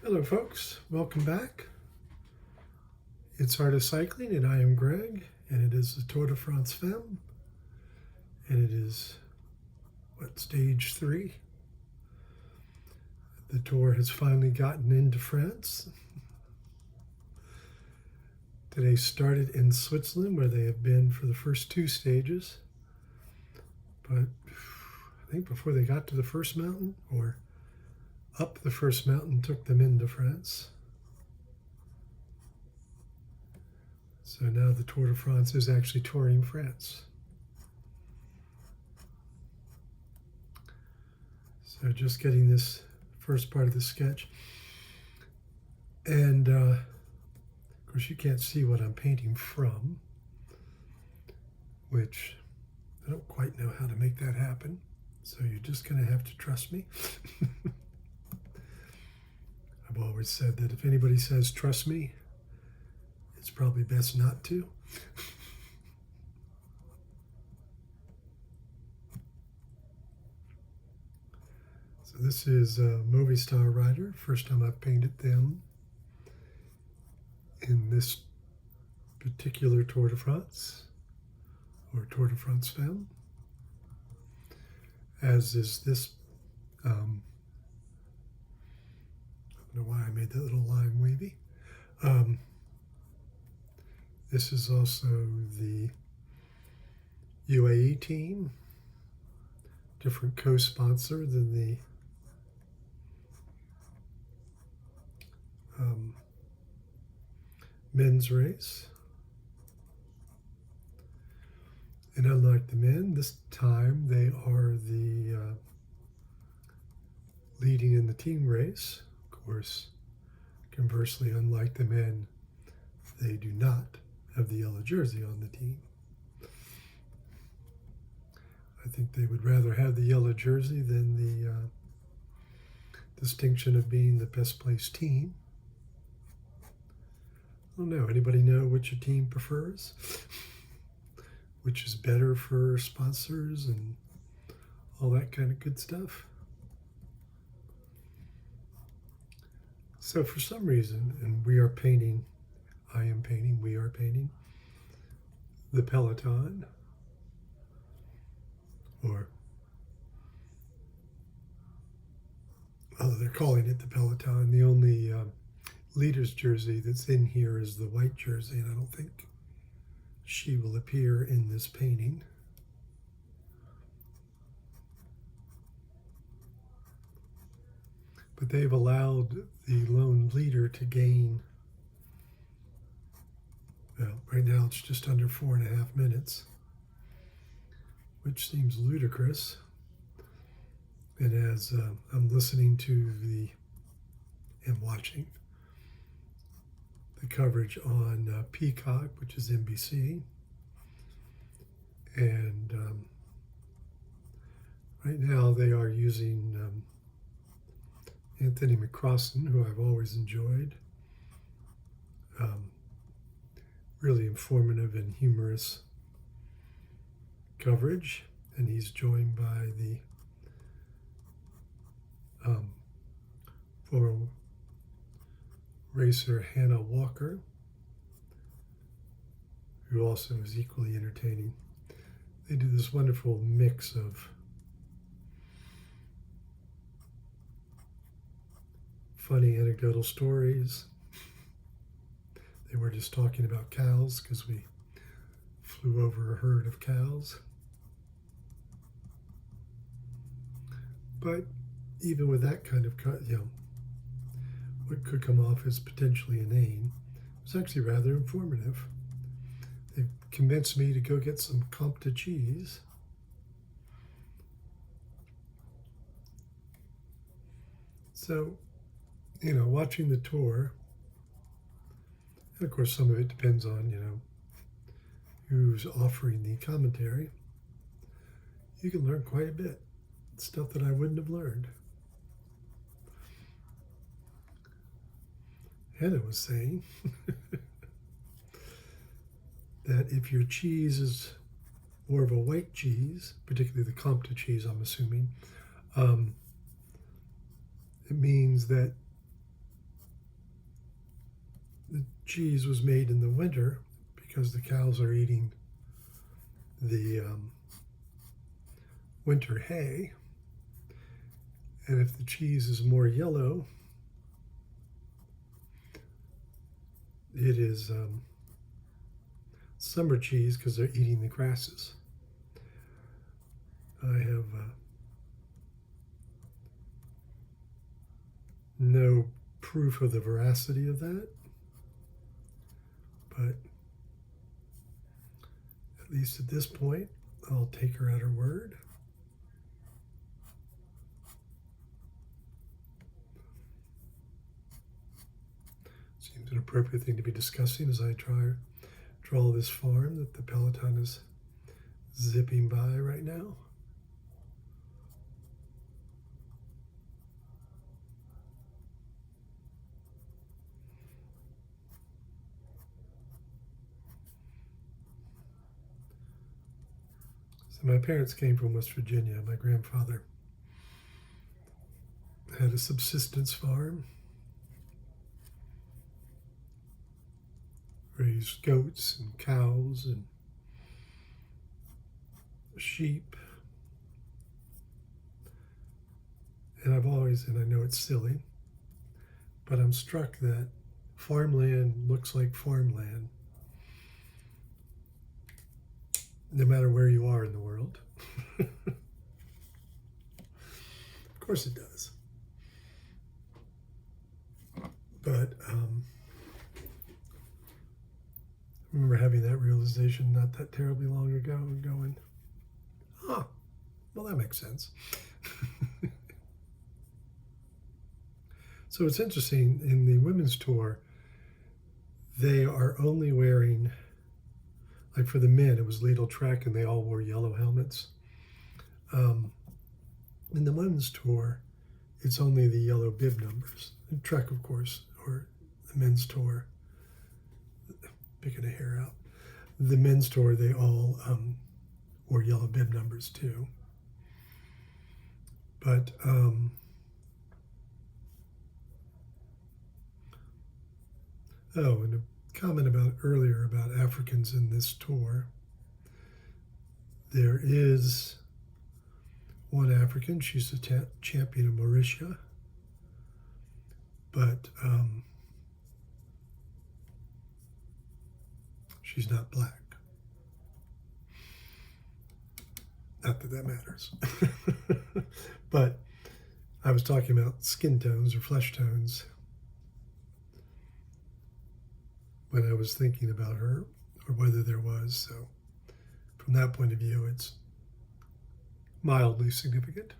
Hello folks, welcome back. It's Art of Cycling and I am Greg, and it is the Tour de France Femmes, and it is, stage 3. The tour has finally gotten into France. Today started in Switzerland, where they have been for the first 2 stages, but I think before they got to the first mountain, or up the first mountain, took them into France. So now the Tour de France is actually touring France. So just getting this first part of the sketch. And of course you can't see what I'm painting from, which I don't quite know how to make that happen. So you're just going to have to trust me. I've always said that if anybody says trust me, it's probably best not to. So this is Movistar Rider. First time I've painted them in this particular Tour de France, or Tour de France Femmes, as is this. I don't know why I made that little line wavy. This is also the UAE team, different co-sponsor than the men's race. And unlike the men, this time they are the leading in the team race. Of course, conversely, unlike the men, they do not have the yellow jersey on the team. I think they would rather have the yellow jersey than the distinction of being the best placed team. I don't know. Anybody know which a team prefers? Which is better for sponsors and all that kind of good stuff? So for some reason, and we are painting the peloton, or, they're calling it the peloton. The only leader's jersey that's in here is the white jersey, and I don't think she will appear in this painting. But they've allowed the lone leader to gain, well, right now it's just under 4.5 minutes, which seems ludicrous. And as I'm listening to and watching the coverage on Peacock, which is NBC, and right now they are using Anthony McCrossan, who I've always enjoyed. Really informative and humorous coverage, and he's joined by the former racer Hannah Walker, who also is equally entertaining. They do this wonderful mix of funny anecdotal stories. They were just talking about cows because we flew over a herd of cows. But even with that kind of, what could come off as potentially inane, was actually rather informative. They've convinced me to go get some Comte cheese. So, watching the tour, and of course some of it depends on, who's offering the commentary. You can learn quite a bit, stuff that I wouldn't have learned. Hannah was saying that if your cheese is more of a white cheese, particularly the Comte cheese, I'm assuming, it means that the cheese was made in the winter because the cows are eating the winter hay. And if the cheese is more yellow, it is summer cheese because they're eating the grasses. I have no proof of the veracity of that, but at least at this point, I'll take her at her word. Seems an appropriate thing to be discussing as I draw this farm that the Peloton is zipping by right now. So my parents came from West Virginia. My grandfather had a subsistence farm, raised goats and cows and sheep. And I've always, and I know it's silly, but I'm struck that farmland looks like farmland no matter where you are in the world. Of course it does. But I remember having that realization not that terribly long ago and going, oh, well, that makes sense. So it's interesting, in the women's tour, they are only wearing, like for the men, it was Lidl Trek and they all wore yellow helmets. In the women's tour, it's only the yellow bib numbers. And Trek, of course, or the men's tour, picking a hair out. The men's tour, they all wore yellow bib numbers too. But and a comment about earlier about Africans in this tour. There is one African, she's the champion of Mauritius, but she's not black. Not that that matters. But I was talking about skin tones or flesh tones when I was thinking about her, or whether there was. So from that point of view, it's mildly significant.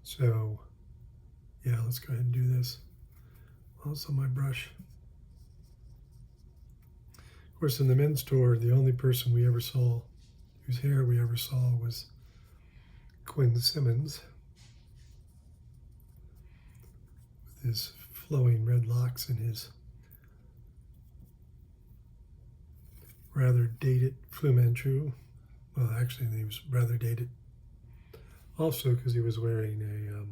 So yeah, let's go ahead and do this. Also my brush. Of course, in the men's tour, the only person we ever saw, whose hair we ever saw, was Quinn Simmons, with his flowing red locks and his rather dated Fu Manchu. Well, actually, he was rather dated also because he was wearing a,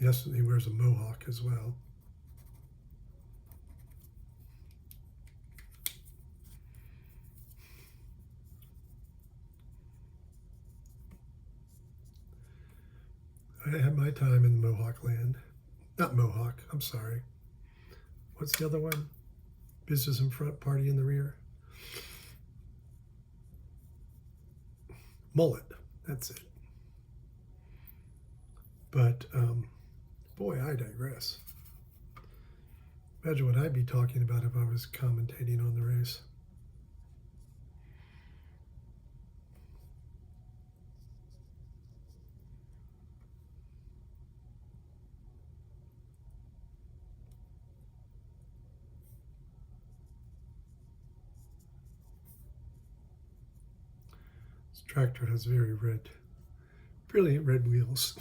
yes, he wears a mohawk as well. I had my time in Mohawk land. Not Mohawk, I'm sorry. What's the other one? Business in front, party in the rear. Mullet, that's it. But, boy, I digress. Imagine what I'd be talking about if I was commentating on the race. This tractor has brilliant red wheels.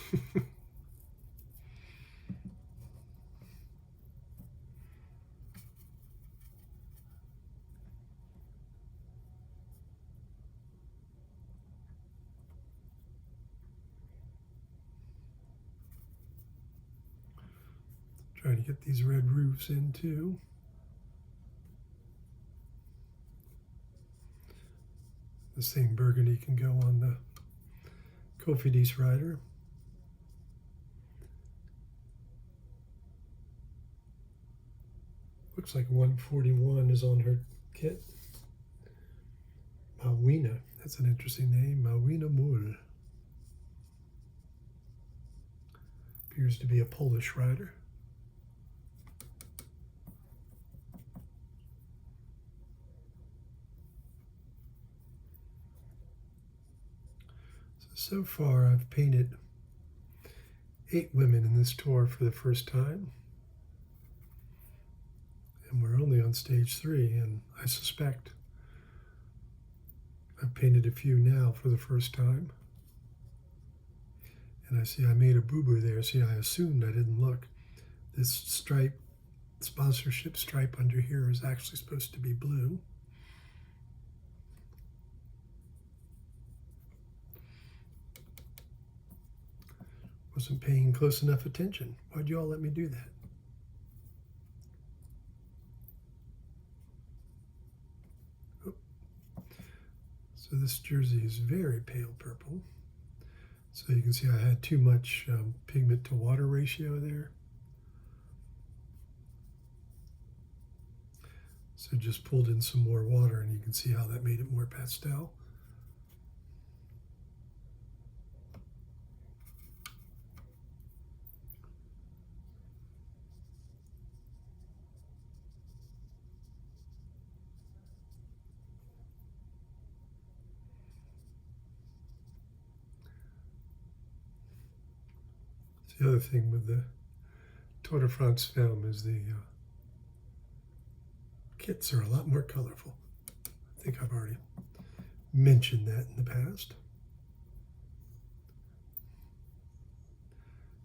Trying to get these red roofs in too. The same burgundy can go on the Cofidis rider. Looks like 141 is on her kit. Małina, that's an interesting name. Małina Mul. Appears to be a Polish rider. So far I've painted 8 women in this tour for the first time. And we're only on stage 3, and I suspect I've painted a few now for the first time. And I see I made a boo-boo there. See, I assumed, I didn't look. This stripe, sponsorship stripe under here is actually supposed to be blue. Wasn't paying close enough attention. Why'd you all let me do that? Oh. So this jersey is very pale purple. So you can see I had too much pigment to water ratio there. So just pulled in some more water, and you can see how that made it more pastel. The other thing with the Tour de France film is the kits are a lot more colorful. I think I've already mentioned that in the past.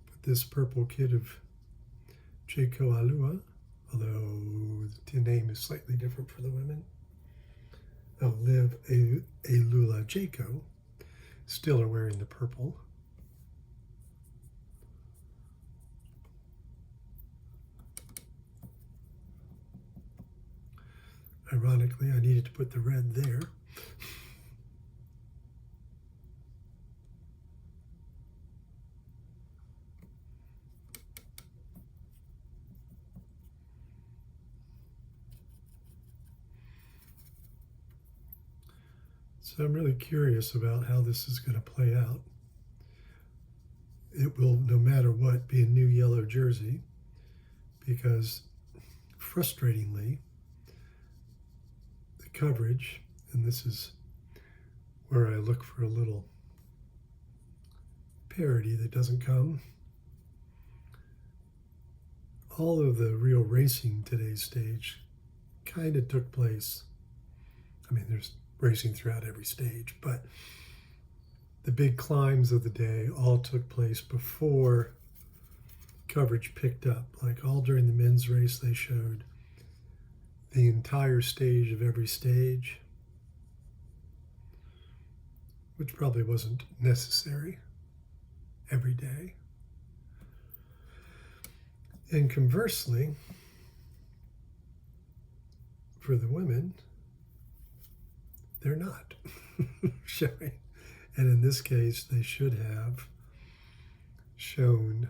But this purple kit of Jaco Alua, although the name is slightly different for the women, Liv Alula Jaco, still are wearing the purple. Ironically, I needed to put the red there. So I'm really curious about how this is going to play out. It will, no matter what, be a new yellow jersey, because frustratingly, coverage, and this is where I look for a little parody that doesn't come. All of the real racing today's stage kind of took place. I mean, there's racing throughout every stage, but the big climbs of the day all took place before coverage picked up. Like all during the men's race, they showed the entire stage of every stage, which probably wasn't necessary every day. And conversely, for the women, they're not showing. And in this case, they should have shown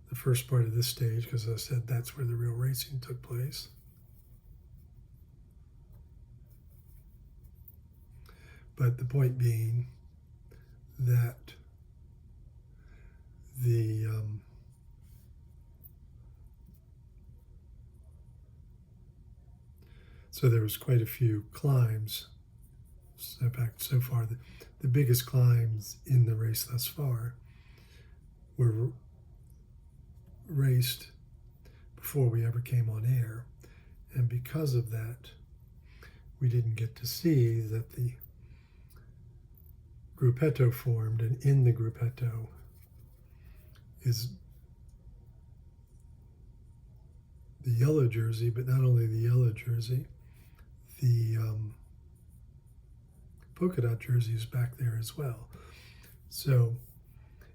the first part of this stage, because as I said, that's where the real racing took place. But the point being that the so there was quite a few climbs. So in fact, so far, the biggest climbs in the race thus far were raced before we ever came on air. And because of that, we didn't get to see that the gruppetto formed, and in the gruppetto is the yellow jersey, but not only the yellow jersey, the polka dot jersey is back there as well. So,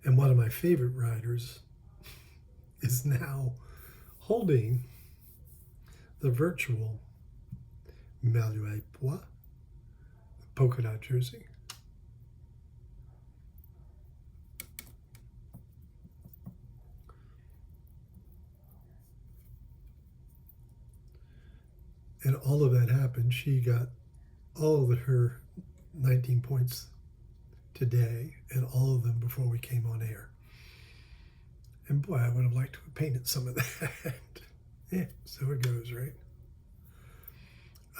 and one of my favorite riders is now holding the virtual Maluai Pua polka dot jersey. And all of that happened. She got all of her 19 points today and all of them before we came on air. And boy, I would have liked to have painted some of that. Yeah, so it goes, right?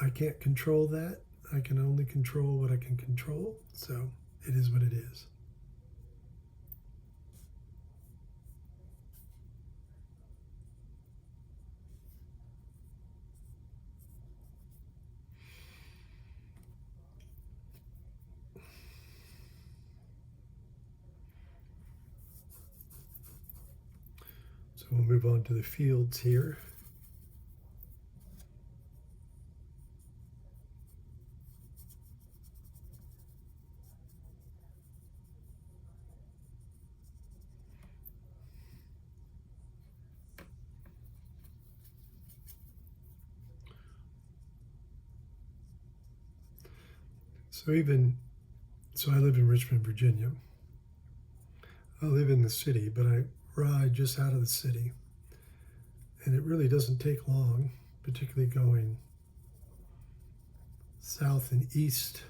I can't control that. I can only control what I can control. So it is what it is. So we'll move on to the fields here. So I live in Richmond, Virginia. I live in the city, but I ride just out of the city. And it really doesn't take long, particularly going south and east,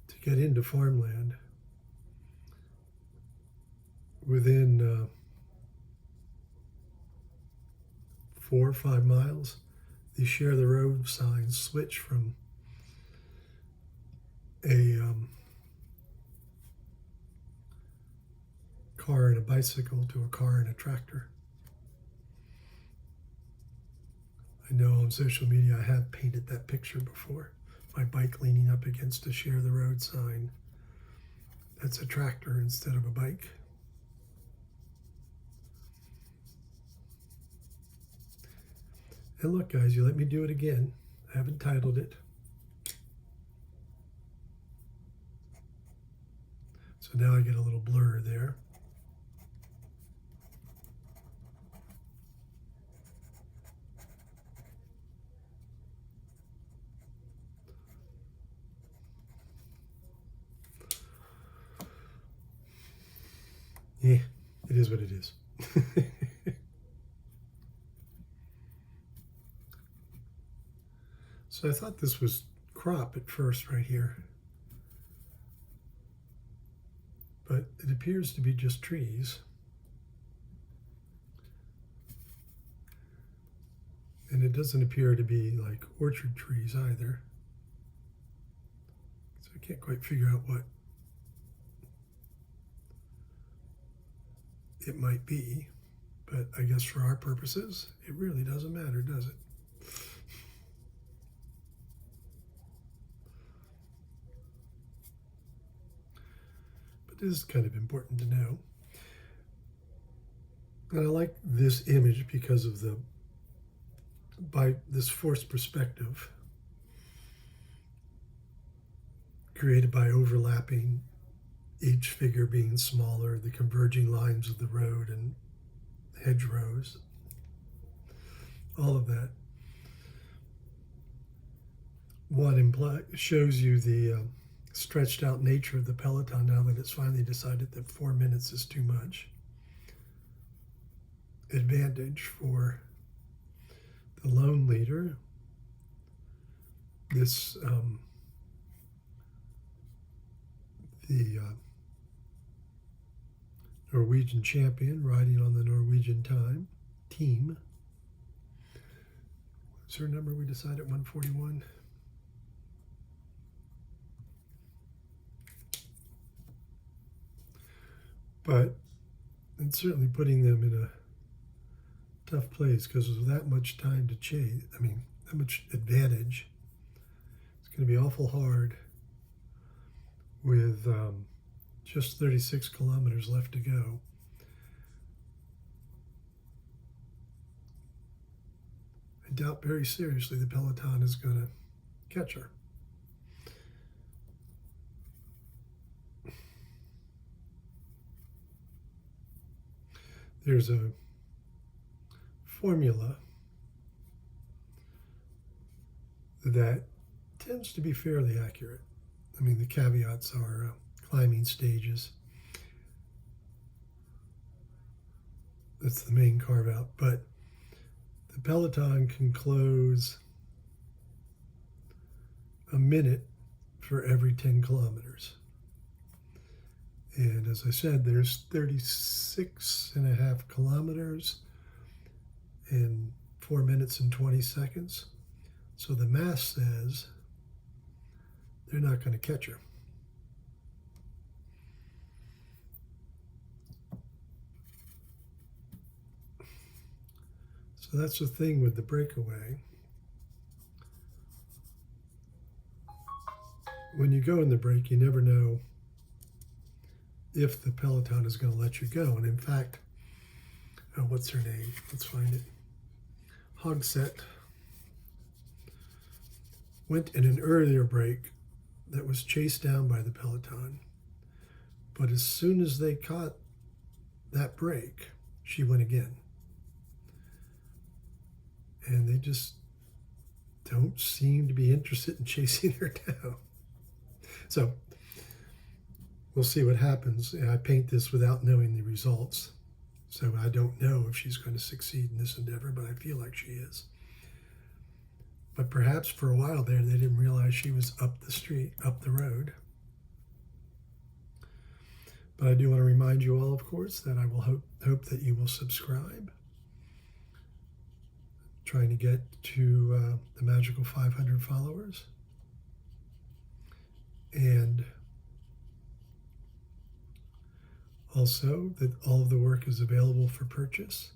to get into farmland. Within 4 or 5 miles, the share the road signs switch from a car and a bicycle to a car and a tractor. I know on social media I have painted that picture before. My bike leaning up against a share the road sign. That's a tractor instead of a bike. And look, guys, you let me do it again. I haven't titled it. So now I get a little blur there. Yeah, it is what it is. So I thought this was crop at first right here. But it appears to be just trees. And it doesn't appear to be like orchard trees either. So I can't quite figure out what it might be. But I guess for our purposes, it really doesn't matter, does it? But this is kind of important to know. And I like this image because of by this forced perspective created by overlapping, each figure being smaller, the converging lines of the road and hedgerows, all of that. Shows you the stretched out nature of the peloton now that it's finally decided that 4 minutes is too much. Advantage for the lone leader, this the Norwegian champion riding on the Norwegian team. What's her number? We decided 141. But it's certainly putting them in a tough place because with that much time to chase, that much advantage, it's going to be awful hard with just 36 kilometers left to go. I doubt very seriously the peloton is going to catch her. there's a formula that tends to be fairly accurate. I mean, the caveats are climbing stages. That's the main carve out. But the Peloton can close a minute for every 10 kilometers. And as I said, there's 36.5 kilometers in 4 minutes and 20 seconds. So the math says they're not going to catch her. So that's the thing with the breakaway. When you go in the break, you never know if the Peloton is going to let you go. And in fact, what's her name? Let's find it. Hogset went in an earlier break that was chased down by the Peloton. But as soon as they caught that break, she went again. And they just don't seem to be interested in chasing her down. So we'll see what happens. I paint this without knowing the results. So I don't know if she's going to succeed in this endeavor, but I feel like she is. But perhaps for a while there, they didn't realize she was up the street, up the road. But I do want to remind you all, of course, that I will hope that you will subscribe. Trying to get to the magical 500 followers. And also that all of the work is available for purchase.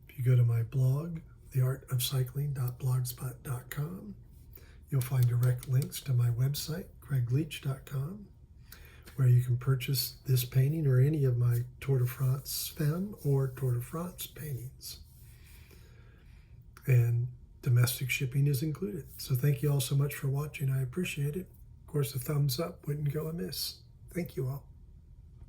If you go to my blog, theartofcycling.blogspot.com, you'll find direct links to my website, craigleach.com, where you can purchase this painting or any of my Tour de France Femmes or Tour de France paintings. And domestic shipping is included. So thank you all so much for watching. I appreciate it. Of course, a thumbs up wouldn't go amiss. Thank you all.